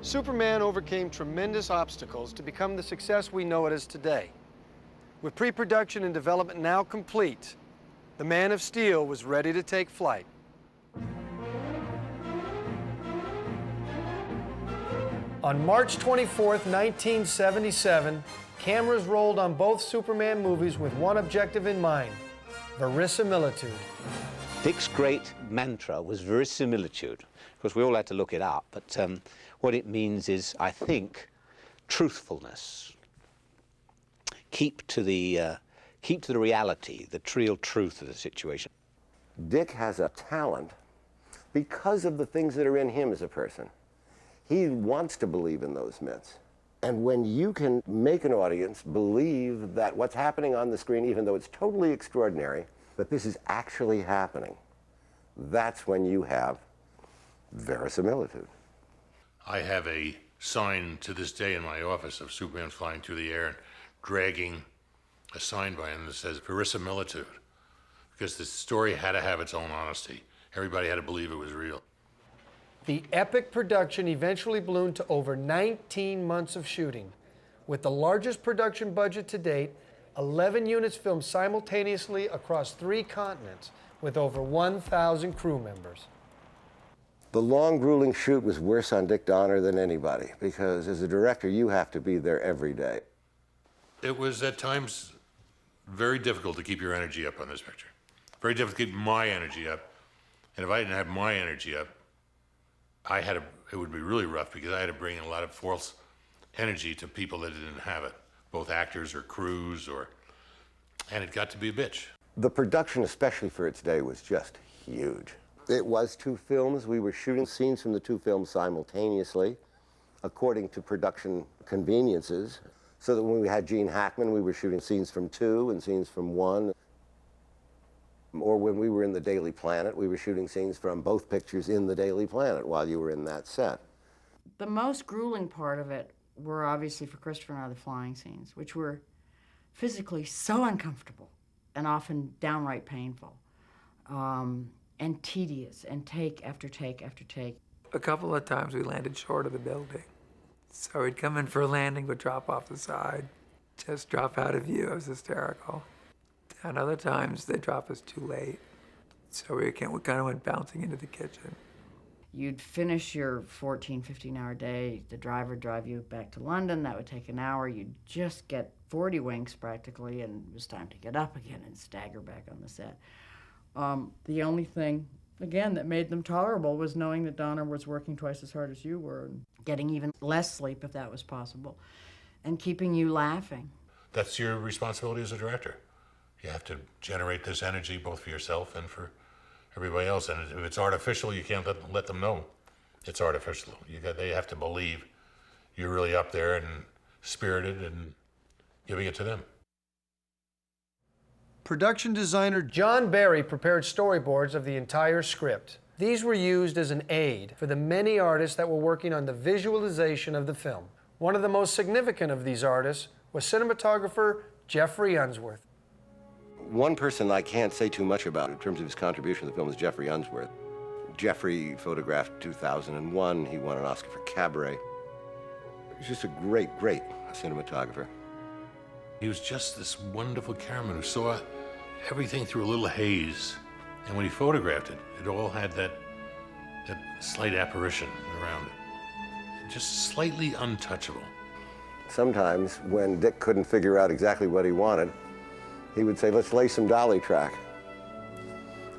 Superman overcame tremendous obstacles to become the success we know it as today. With pre-production and development now complete, the Man of Steel was ready to take flight. On March 24th, 1977, cameras rolled on both Superman movies with one objective in mind: verisimilitude. Dick's great mantra was verisimilitude. Of course, we all had to look it up, but what it means is, I think, truthfulness. Keep to the reality, the real truth of the situation. Dick has a talent because of the things that are in him as a person. He wants to believe in those myths. And when you can make an audience believe that what's happening on the screen, even though it's totally extraordinary, that this is actually happening, that's when you have verisimilitude. I have a sign to this day in my office of Superman flying through the air and dragging a sign by him that says verisimilitude, because the story had to have its own honesty. Everybody had to believe it was real. The epic production eventually ballooned to over 19 months of shooting. With the largest production budget to date, 11 units filmed simultaneously across 3 continents with over 1,000 crew members. The long, grueling shoot was worse on Dick Donner than anybody, because as a director, you have to be there every day. It was at times very difficult to keep your energy up on this picture. Very difficult to keep my energy up. And if I didn't have my energy up, it would be really rough, because I had to bring in a lot of false energy to people that didn't have it, both actors or crews, and it got to be a bitch. The production, especially for its day, was just huge. It was 2 films. We were shooting scenes from the 2 films simultaneously, according to production conveniences, so that when we had Gene Hackman, we were shooting scenes from 2 and scenes from 1. Or when we were in the Daily Planet, we were shooting scenes from both pictures in the Daily Planet while you were in that set. The most grueling part of it were obviously for Christopher and I the flying scenes, which were physically so uncomfortable and often downright painful, and tedious, and take after take after take. A couple of times we landed short of the building. So we'd come in for a landing, would drop off the side, just drop out of view. It was hysterical. And other times they drop us too late. So we kind of went bouncing into the kitchen. You'd finish your 14, 15-hour day. The driver would drive you back to London. That would take an hour. You'd just get 40 winks practically, and it was time to get up again and stagger back on the set. The only thing, again, that made them tolerable was knowing that Donner was working twice as hard as you were, and getting even less sleep if that was possible, and keeping you laughing. That's your responsibility as a director. You have to generate this energy both for yourself and for everybody else. And if it's artificial, you can't let them know it's artificial. They have to believe you're really up there and spirited and giving it to them. Production designer John Barry prepared storyboards of the entire script. These were used as an aid for the many artists that were working on the visualization of the film. One of the most significant of these artists was cinematographer Geoffrey Unsworth. One person I can't say too much about in terms of his contribution to the film is Geoffrey Unsworth. Geoffrey photographed 2001. He won an Oscar for Cabaret. He's just a great, great cinematographer. He was just this wonderful cameraman who saw everything through a little haze. And when he photographed it, it all had that slight apparition around it. Just slightly untouchable. Sometimes when Dick couldn't figure out exactly what he wanted, he would say, let's lay some dolly track.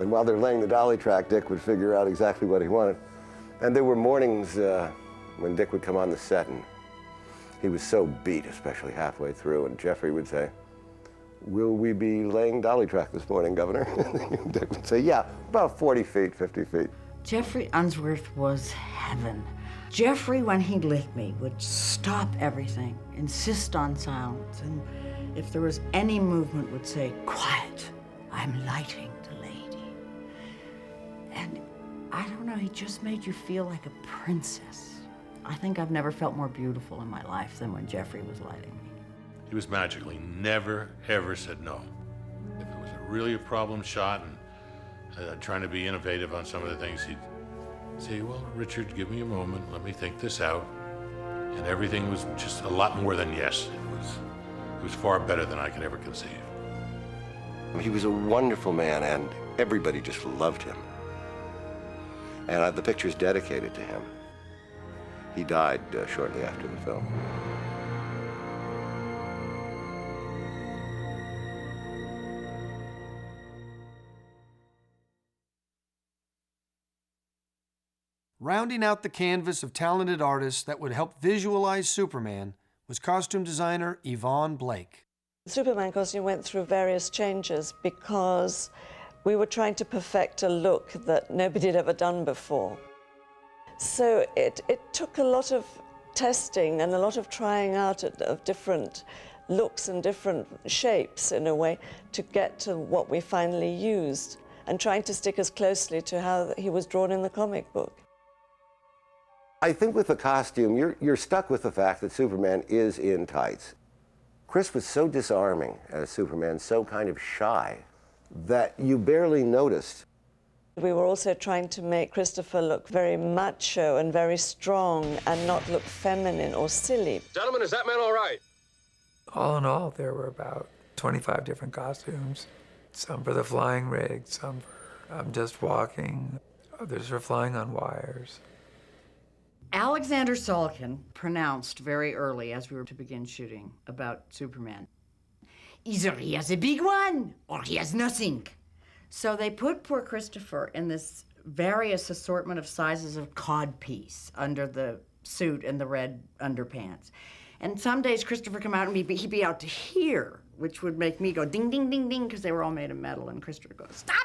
And while they're laying the dolly track, Dick would figure out exactly what he wanted. And there were mornings when Dick would come on the set and he was so beat, especially halfway through, and Geoffrey would say, will we be laying dolly track this morning, Governor? And Dick would say, yeah, about 40 feet, 50 feet. Geoffrey Unsworth was heaven. Geoffrey, when he lit me, would stop everything, insist on silence, and if there was any movement, would say, quiet, I'm lighting the lady. And I don't know, he just made you feel like a princess. I think I've never felt more beautiful in my life than when Geoffrey was lighting me. He was magical. He never, ever said no. If it was really a problem shot and trying to be innovative on some of the things, he'd say, well, Richard, give me a moment. Let me think this out. and everything was just a lot more than yes. It was far better than I could ever conceive. He was a wonderful man, and everybody just loved him. And the picture's dedicated to him. He died shortly after the film. Rounding out the canvas of talented artists that would help visualize Superman was costume designer Yvonne Blake. The Superman costume went through various changes because we were trying to perfect a look that nobody had ever done before. So it took a lot of testing and a lot of trying out of different looks and different shapes, in a way, to get to what we finally used, and trying to stick as closely to how he was drawn in the comic book. I think with the costume, you're stuck with the fact that Superman is in tights. Chris was so disarming as Superman, so kind of shy, that you barely noticed. We were also trying to make Christopher look very macho and very strong and not look feminine or silly. Gentlemen, is that man all right? All in all, there were about 25 different costumes. Some for the flying rig, some for just walking, others for flying on wires. Alexander Salkind pronounced very early, as we were to begin shooting, about Superman, either he has a big one or he has nothing. So they put poor Christopher in this various assortment of sizes of codpiece under the suit and the red underpants. And some days Christopher come out and he'd be out to here, which would make me go ding, ding, ding, ding, because they were all made of metal, and Christopher would go, stop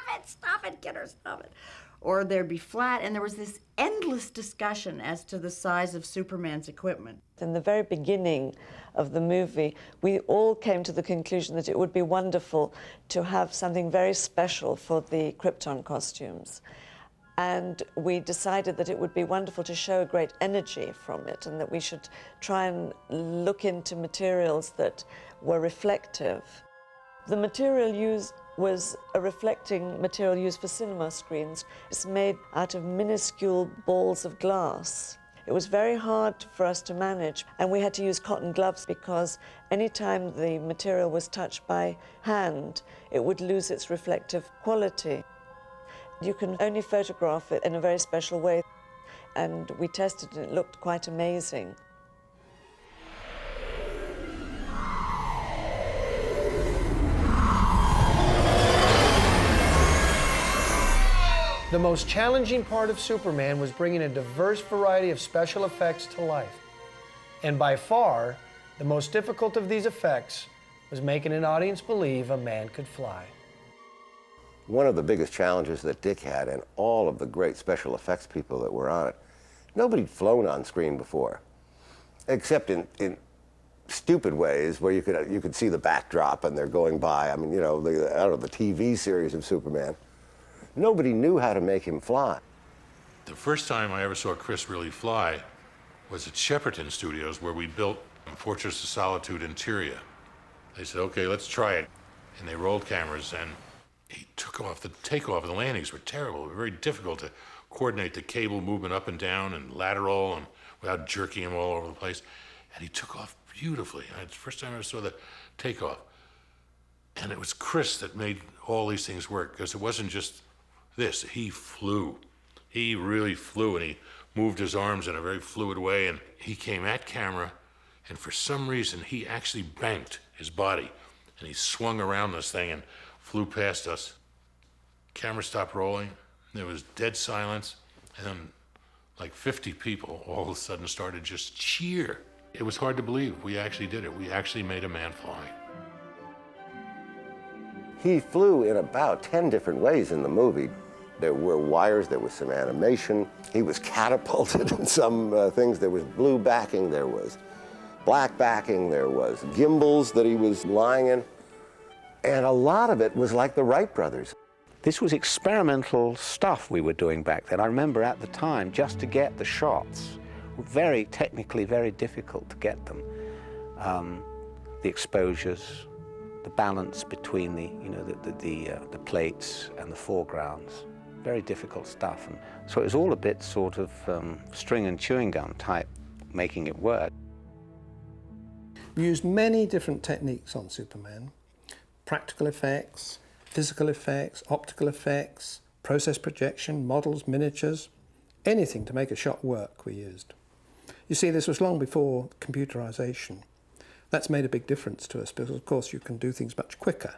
it, kidder, stop it. Or there'd be flat, and there was this endless discussion as to the size of Superman's equipment. In the very beginning of the movie, we all came to the conclusion that it would be wonderful to have something very special for the Krypton costumes. And we decided that it would be wonderful to show a great energy from it, and that we should try and look into materials that were reflective. The material used was a reflecting material used for cinema screens. It's made out of minuscule balls of glass. It was very hard for us to manage, and we had to use cotton gloves because any time the material was touched by hand, it would lose its reflective quality. You can only photograph it in a very special way, and we tested it and it looked quite amazing. The most challenging part of Superman was bringing a diverse variety of special effects to life. And by far, the most difficult of these effects was making an audience believe a man could fly. One of the biggest challenges that Dick had, and all of the great special effects people that were on it, nobody'd flown on screen before, except in stupid ways where you could see the backdrop and they're going by. I mean, you know, the TV series of Superman. Nobody knew how to make him fly. The first time I ever saw Chris really fly was at Shepperton Studios, where we built Fortress of Solitude Interior. They said, okay, let's try it. And they rolled cameras, and he took off. The takeoff and the landings were terrible. They were very difficult to coordinate the cable movement up and down and lateral, and without jerking him all over the place. And he took off beautifully. It's the first time I ever saw the takeoff. And it was Chris that made all these things work, because it wasn't just this. He flew. He really flew, and he moved his arms in a very fluid way, and he came at camera, and for some reason, he actually banked his body, and he swung around this thing and flew past us. Camera stopped rolling. There was dead silence, and then like 50 people all of a sudden started just cheer. It was hard to believe. We actually did it. We actually made a man fly. He flew in about 10 different ways in the movie. There were wires, there was some animation. He was catapulted in some things. There was blue backing, there was black backing, there was gimbals that he was lying in. And a lot of it was like the Wright brothers. This was experimental stuff we were doing back then. I remember at the time, just to get the shots, very technically very difficult to get them. The exposures, the balance between the plates and the foregrounds, very difficult stuff. And so it was all a bit sort of string and chewing gum type, making it work. We used many different techniques on Superman. Practical effects, physical effects, optical effects, process projection, models, miniatures, anything to make a shot work we used. You see, this was long before computerization. That's made a big difference to us because, of course, you can do things much quicker.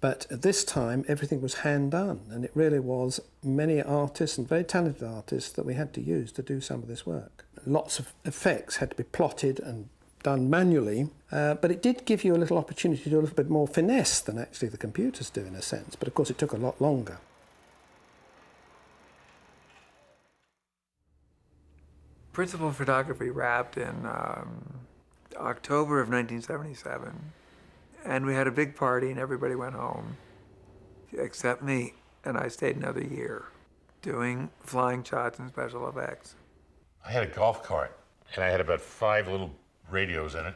But at this time, everything was hand done, and it really was many artists and very talented artists that we had to use to do some of this work. Lots of effects had to be plotted and done manually, but it did give you a little opportunity to do a little bit more finesse than actually the computers do in a sense, but of course it took a lot longer. Principal photography wrapped in October of 1977, and we had a big party and everybody went home, except me, and I stayed another year doing flying shots and special effects. I had a golf cart, and I had about 5 little radios in it,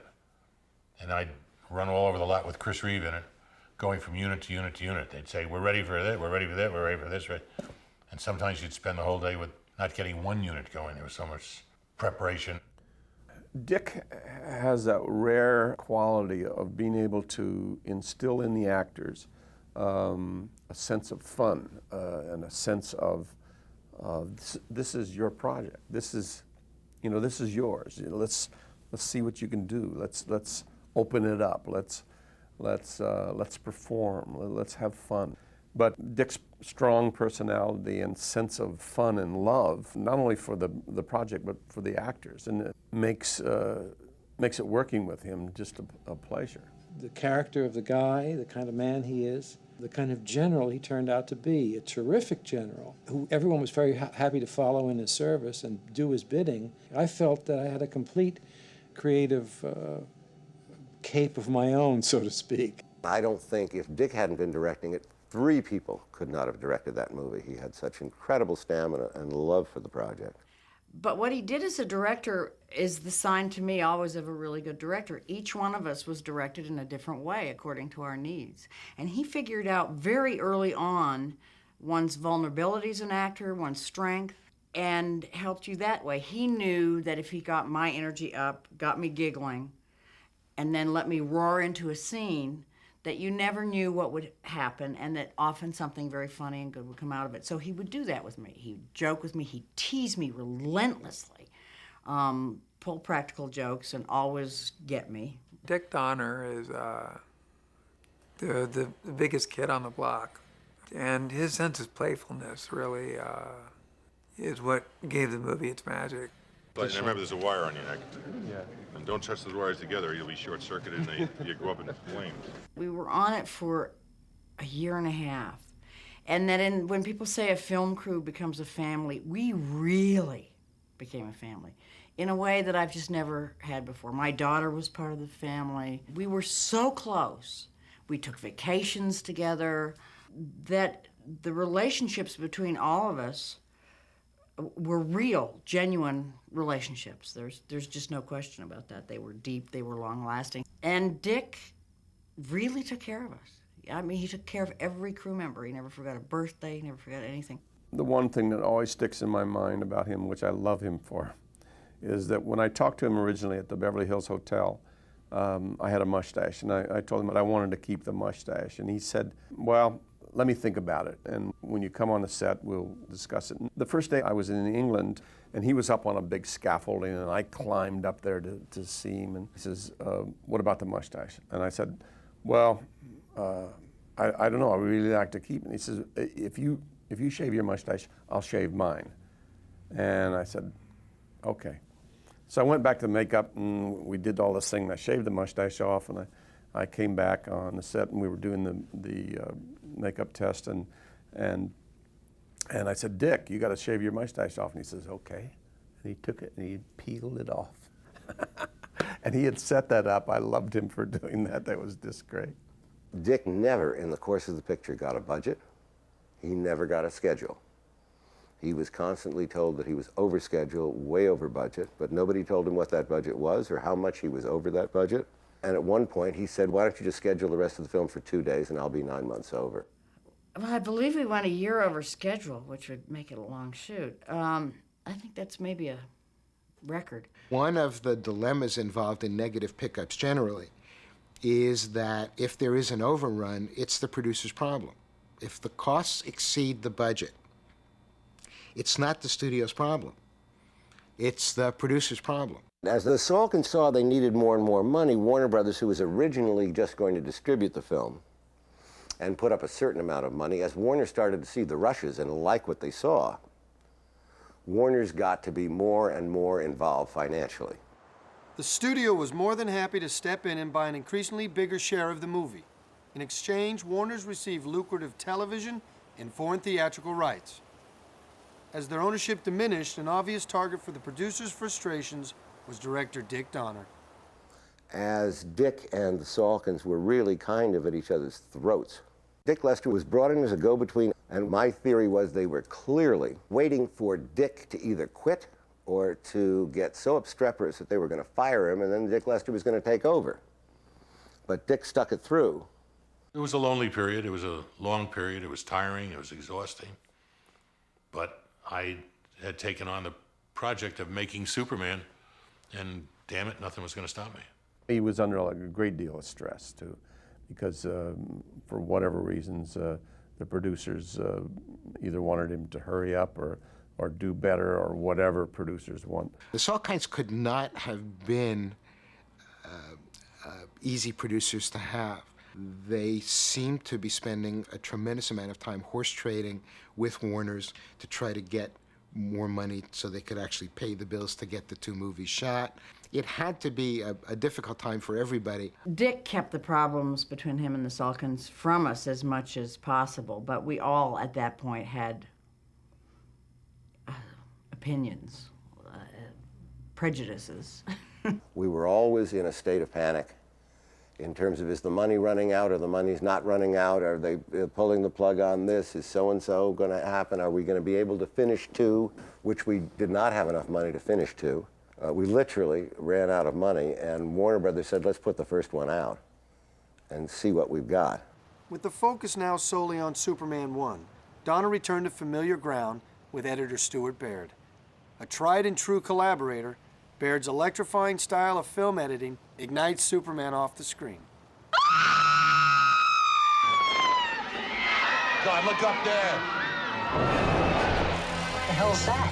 and I'd run all over the lot with Chris Reeve in it, going from unit to unit to unit. They'd say, we're ready for that, we're ready for that, we're ready for this, right? And sometimes you'd spend the whole day with not getting one unit going. There was so much preparation. Dick has that rare quality of being able to instill in the actors a sense of fun and a sense of this is your project. This is yours. Let's see what you can do. Let's open it up. Let's perform. Let's have fun. But Dick's strong personality and sense of fun and love, not only for the project but for the actors, and it makes it working with him just a pleasure. The character of the guy, the kind of man he is, the kind of general he turned out to be, a terrific general who everyone was very happy to follow in his service and do his bidding. I felt that I had a complete creative cape of my own, so to speak. I don't think if Dick hadn't been directing it, 3 people could not have directed that movie. He had such incredible stamina and love for the project. But what he did as a director is the sign to me always of a really good director. Each one of us was directed in a different way according to our needs. And he figured out very early on one's vulnerability as an actor, one's strength, and helped you that way. He knew that if he got my energy up, got me giggling, and then let me roar into a scene, that you never knew what would happen, and that often something very funny and good would come out of it. So he would do that with me. He'd joke with me. He'd tease me relentlessly, pull practical jokes, and always get me. Dick Donner is the biggest kid on the block, and his sense of playfulness really is what gave the movie its magic. But remember, there's a wire on your neck. Yeah. And don't touch those wires together, you'll be short-circuited and you go up in flames. We were on it for a year and a half. And then when people say a film crew becomes a family, we really became a family in a way that I've just never had before. My daughter was part of the family. We were so close. We took vacations together that the relationships between all of us were real, genuine relationships. There's just no question about that. They were deep, they were long-lasting. And Dick really took care of us. I mean, he took care of every crew member. He never forgot a birthday, he never forgot anything. The one thing that always sticks in my mind about him, which I love him for, is that when I talked to him originally at the Beverly Hills Hotel, I had a mustache, and I told him that I wanted to keep the mustache. And he said, well, let me think about it, and when you come on the set, we'll discuss it. The first day I was in England, and he was up on a big scaffolding, and I climbed up there to see him, and he says, what about the mustache? And I said, well, I don't know, I really like to keep it. And he says, if you shave your mustache, I'll shave mine. And I said, okay. So I went back to makeup, and we did all this thing, and I shaved the mustache off, and I came back on the set, and we were doing the makeup test, and I said, Dick, you got to shave your mustache off. And he says, okay. And he took it and he peeled it off. And he had set that up. I loved him for doing that. That was just great. Dick never, in the course of the picture, got a budget. He never got a schedule. He was constantly told that he was over schedule, way over budget, but nobody told him what that budget was or how much he was over that budget. And at one point, he said, why don't you just schedule the rest of the film for 2 days and I'll be 9 months over. Well, I believe we went a year over schedule, which would make it a long shoot. I think that's maybe a record. One of the dilemmas involved in negative pickups generally is that if there is an overrun, it's the producer's problem. If the costs exceed the budget, it's not the studio's problem. It's the producer's problem. As the Salkins saw they needed more and more money, Warner Brothers, who was originally just going to distribute the film and put up a certain amount of money, as Warner started to see the rushes and like what they saw, Warner's got to be more and more involved financially. The studio was more than happy to step in and buy an increasingly bigger share of the movie. In exchange, Warner's received lucrative television and foreign theatrical rights. As their ownership diminished, an obvious target for the producers' frustrations was director Dick Donner. As Dick and the Salkins were really kind of at each other's throats, Dick Lester was brought in as a go-between, and my theory was they were clearly waiting for Dick to either quit or to get so obstreperous that they were going to fire him, and then Dick Lester was going to take over. But Dick stuck it through. It was a lonely period. It was a long period. It was tiring. It was exhausting. But I had taken on the project of making Superman, and damn it, nothing was going to stop me. He was under a great deal of stress, too, because for whatever reasons, the producers either wanted him to hurry up or do better, or whatever producers want. The Salkinds could not have been easy producers to have. They seemed to be spending a tremendous amount of time horse trading with Warner's to try to get more money so they could actually pay the bills to get the two movies shot. It had to be a difficult time for everybody. Dick kept the problems between him and the Salkins from us as much as possible, but we all at that point had opinions, prejudices. We were always in a state of panic in terms of, is the money running out, or the money's not running out? Are they pulling the plug on this? Is so-and-so going to happen? Are we going to be able to finish 2, which we did not have enough money to finish 2. We literally ran out of money, and Warner Brothers said, let's put the first one out and see what we've got. With the focus now solely on Superman 1, Donner returned to familiar ground with editor Stuart Baird. A tried and true collaborator, Baird's electrifying style of film editing ignites Superman off the screen. God, look up there! What the hell's that?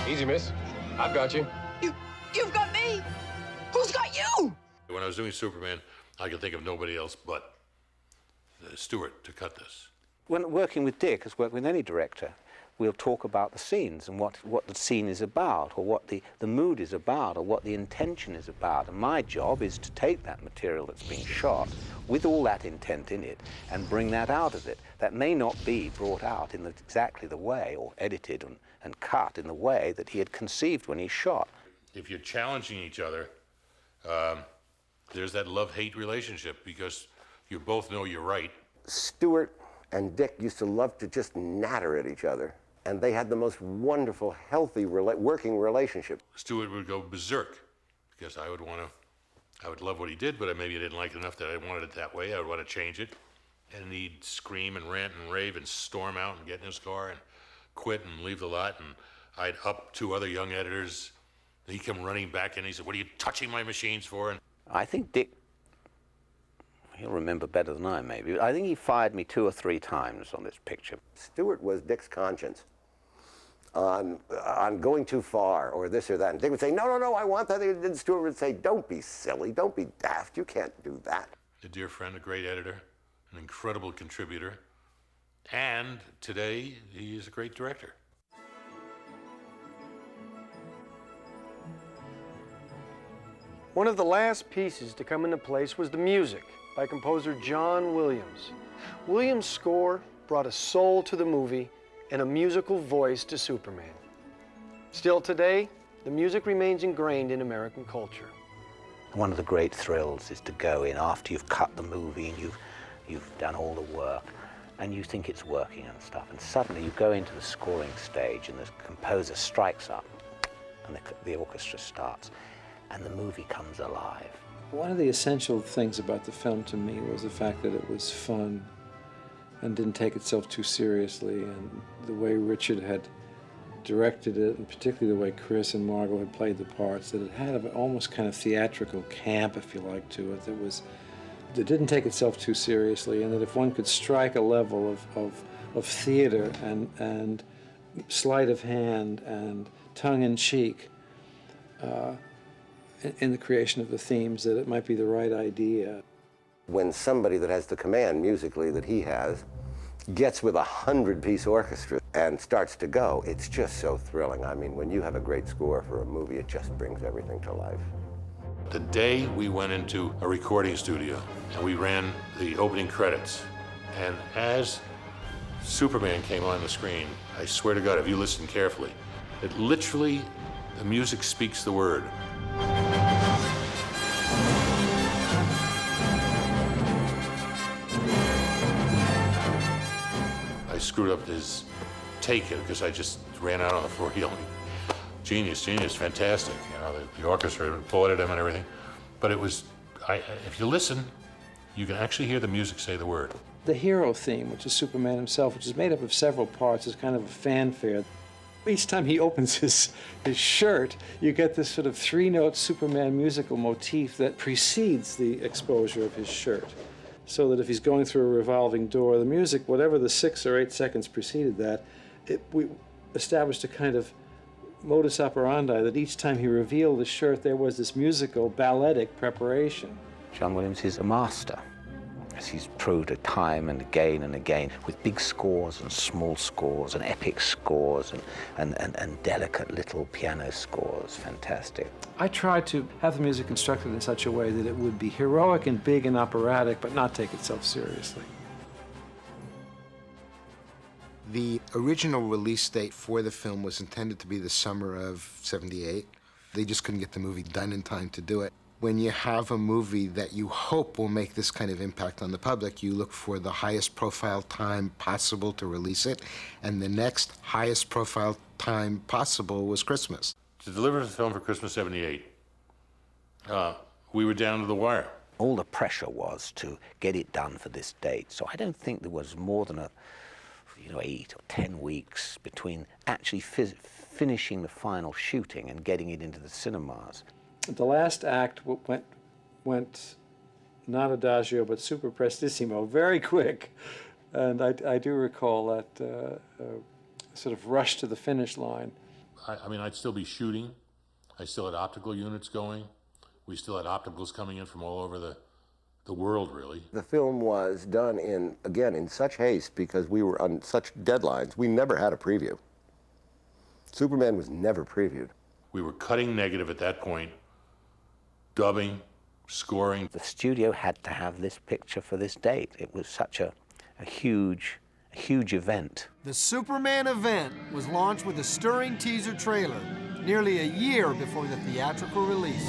Easy, miss. I've got you. You've got me! Who's got you? When I was doing Superman, I could think of nobody else but Stewart to cut this. When working with Dick, as working with any director, we'll talk about the scenes and what the scene is about, or what the mood is about, or what the intention is about. And my job is to take that material that's been shot with all that intent in it and bring that out of it. That may not be brought out in exactly the way, or edited and cut in the way that he had conceived when he shot. If you're challenging each other, there's that love-hate relationship, because you both know you're right. Stewart and Dick used to love to just natter at each other, and they had the most wonderful, healthy working relationship. Stewart would go berserk, because I would love what he did, but maybe I didn't like it enough that I wanted it that way. I would want to change it. And he'd scream and rant and rave and storm out and get in his car and quit and leave the lot. And I'd up 2 other young editors. He'd come running back in. He said, "What are you touching my machines for?" And I think Dick, he'll remember better than I maybe, I think he fired me 2 or 3 times on this picture. Stewart was Dick's conscience on going too far, or this or that. And Dick would say, no, I want that. And Stewart would say, don't be silly, don't be daft, you can't do that. a dear friend, a great editor, an incredible contributor, and today he is a great director. One of the last pieces to come into place was the music by composer John Williams. Williams' score brought a soul to the movie and a musical voice to Superman. Still today, the music remains ingrained in American culture. One of the great thrills is to go in after you've cut the movie and you've done all the work and you think it's working and stuff, and suddenly you go into the scoring stage and the composer strikes up and the orchestra starts and the movie comes alive. One of the essential things about the film to me was the fact that it was fun and didn't take itself too seriously, and the way Richard had directed it, and particularly the way Chris and Margot had played the parts, that it had an almost kind of theatrical camp, if you like, to it. That didn't take itself too seriously, and that if one could strike a level of theater and sleight of hand and tongue-in-cheek in the creation of the themes, that it might be the right idea. When somebody that has the command musically that he has gets with 100-piece orchestra and starts to go, it's just so thrilling. I mean, when you have a great score for a movie, it just brings everything to life. The day we went into a recording studio and we ran the opening credits, and as Superman came on the screen, I swear to God, if you listen carefully, it literally, the music speaks the word. I screwed up his take because I just ran out on the floor yelling, "Genius, genius, fantastic!" You know, the orchestra applauded him and everything. But it was, if you listen, you can actually hear the music say the word. The hero theme, which is Superman himself, which is made up of several parts, is kind of a fanfare. Each time he opens his shirt, you get this sort of three-note Superman musical motif that precedes the exposure of his shirt. So that if he's going through a revolving door, the music, whatever the 6 or 8 seconds preceded that, we established a kind of modus operandi that each time he revealed the shirt, there was this musical, balletic preparation. John Williams is a master, as he's proved it time and again, with big scores and small scores and epic scores and delicate little piano scores. Fantastic. I tried to have the music constructed in such a way that it would be heroic and big and operatic, but not take itself seriously. The original release date for the film was intended to be the summer of '78. They just couldn't get the movie done in time to do it. When you have a movie that you hope will make this kind of impact on the public, you look for the highest profile time possible to release it, and the next highest profile time possible was Christmas. To deliver the film for Christmas '78, we were down to the wire. All the pressure was to get it done for this date, so I don't think there was more than 8 or 10 weeks between actually finishing the final shooting and getting it into the cinemas. The last act went not adagio, but super prestissimo, very quick. And I do recall that sort of rush to the finish line. I mean, I'd still be shooting. I still had optical units going. We still had opticals coming in from all over the world, really. The film was done in such haste because we were on such deadlines. We never had a preview. Superman was never previewed. We were cutting negative at that point, dubbing, scoring. The studio had to have this picture for this date. It was such a huge event. The Superman event was launched with a stirring teaser trailer nearly a year before the theatrical release.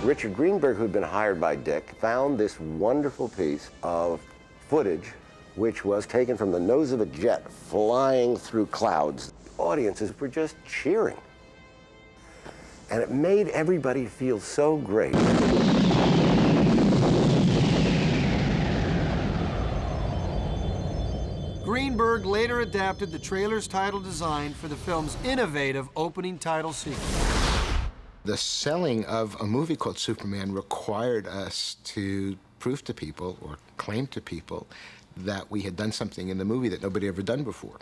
Richard Greenberg, who'd been hired by Dick, found this wonderful piece of footage which was taken from the nose of a jet flying through clouds. Audiences were just cheering. And it made everybody feel so great. Greenberg later adapted the trailer's title design for the film's innovative opening title sequence. The selling of a movie called Superman required us to prove to people, or claim to people, that we had done something in the movie that nobody ever done before.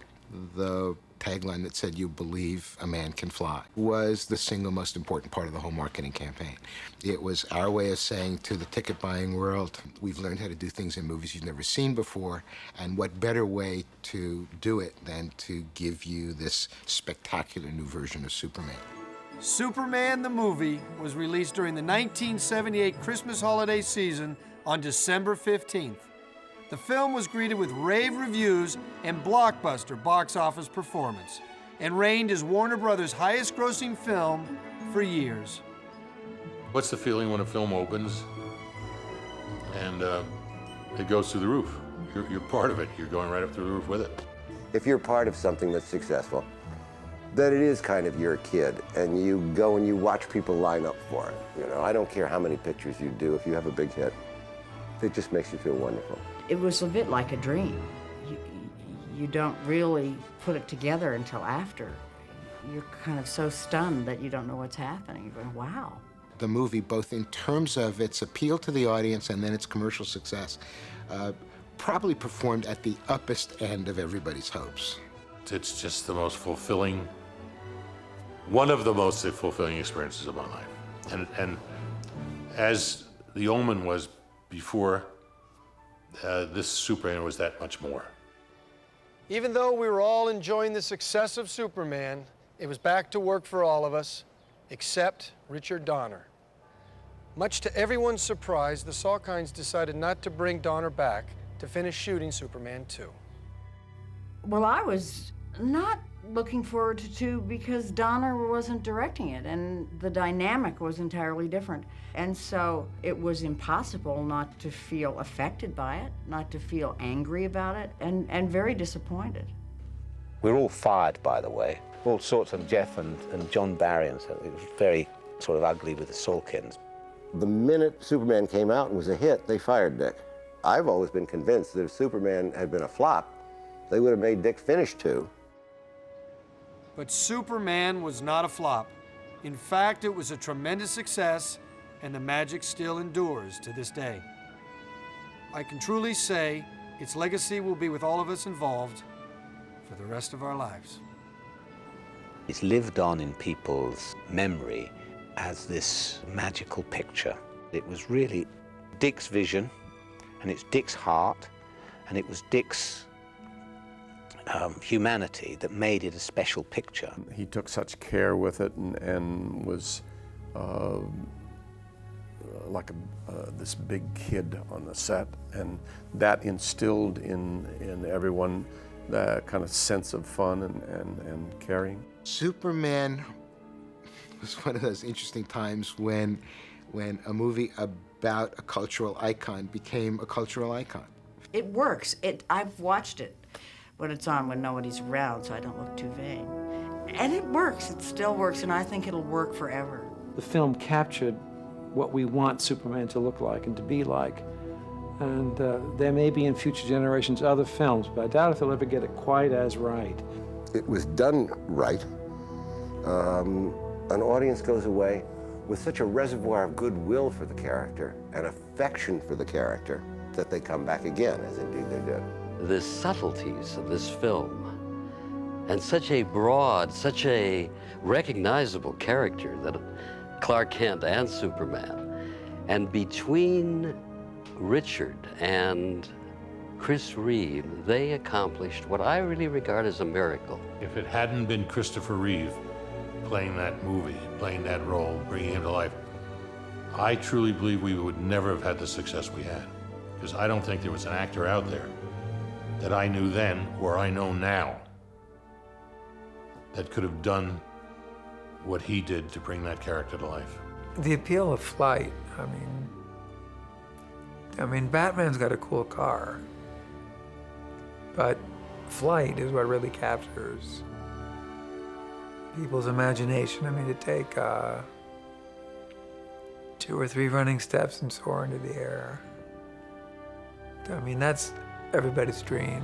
The tagline that said, "You believe a man can fly," was the single most important part of the whole marketing campaign. It was our way of saying to the ticket-buying world, we've learned how to do things in movies you've never seen before, and what better way to do it than to give you this spectacular new version of Superman. Superman the movie was released during the 1978 Christmas holiday season on December 15th. The film was greeted with rave reviews and blockbuster box office performance, and reigned as Warner Brothers' highest-grossing film for years. What's the feeling when a film opens and it goes through the roof? You're part of it. You're going right up through the roof with it. If you're part of something that's successful, that it is kind of your kid, and you go and you watch people line up for it. You know, I don't care how many pictures you do, if you have a big hit, it just makes you feel wonderful. It was a bit like a dream. You don't really put it together until after. You're kind of so stunned that you don't know what's happening. You're going, wow. The movie, both in terms of its appeal to the audience and then its commercial success, probably performed at the uppest end of everybody's hopes. It's just the most fulfilling, one of the most fulfilling experiences of my life. And as The Omen was before, this Superman was that much more. Even though we were all enjoying the success of Superman, it was back to work for all of us, except Richard Donner. Much to everyone's surprise, the Salkinds decided not to bring Donner back to finish shooting Superman 2. Well, I was not looking forward to 2 because Donner wasn't directing it, and the dynamic was entirely different. And so it was impossible not to feel affected by it, not to feel angry about it, and very disappointed. We're all fired, by the way. All sorts of Jeff and John Barry, and so it was very sort of ugly with the Salkinds. The minute Superman came out and was a hit, they fired Dick. I've always been convinced that if Superman had been a flop, they would have made Dick finish 2. But Superman was not a flop. In fact, it was a tremendous success, and the magic still endures to this day. I can truly say its legacy will be with all of us involved for the rest of our lives. It's lived on in people's memory as this magical picture. It was really Dick's vision, and it's Dick's heart, and it was Dick's humanity that made it a special picture. He took such care with it and was like this big kid on the set, and that instilled in everyone that kind of sense of fun and caring. Superman was one of those interesting times when a movie about a cultural icon became a cultural icon. It works. I've watched it when it's on, when nobody's around, so I don't look too vain. And it works. It still works, and I think it'll work forever. The film captured what we want Superman to look like and to be like. And there may be in future generations other films, but I doubt if they'll ever get it quite as right. It was done right. An audience goes away with such a reservoir of goodwill for the character and affection for the character that they come back again, as indeed they did. The subtleties of this film, and such a broad, such a recognizable character that Clark Kent and Superman, and between Richard and Chris Reeve, they accomplished what I really regard as a miracle. If it hadn't been Christopher Reeve playing that movie, playing that role, bringing him to life, I truly believe we would never have had the success we had. Because I don't think there was an actor out there that I knew then, or I know now, that could have done what he did to bring that character to life. The appeal of flight, I mean, Batman's got a cool car, but flight is what really captures people's imagination. I mean, to take 2 or 3 running steps and soar into the air. I mean, that's everybody's dream.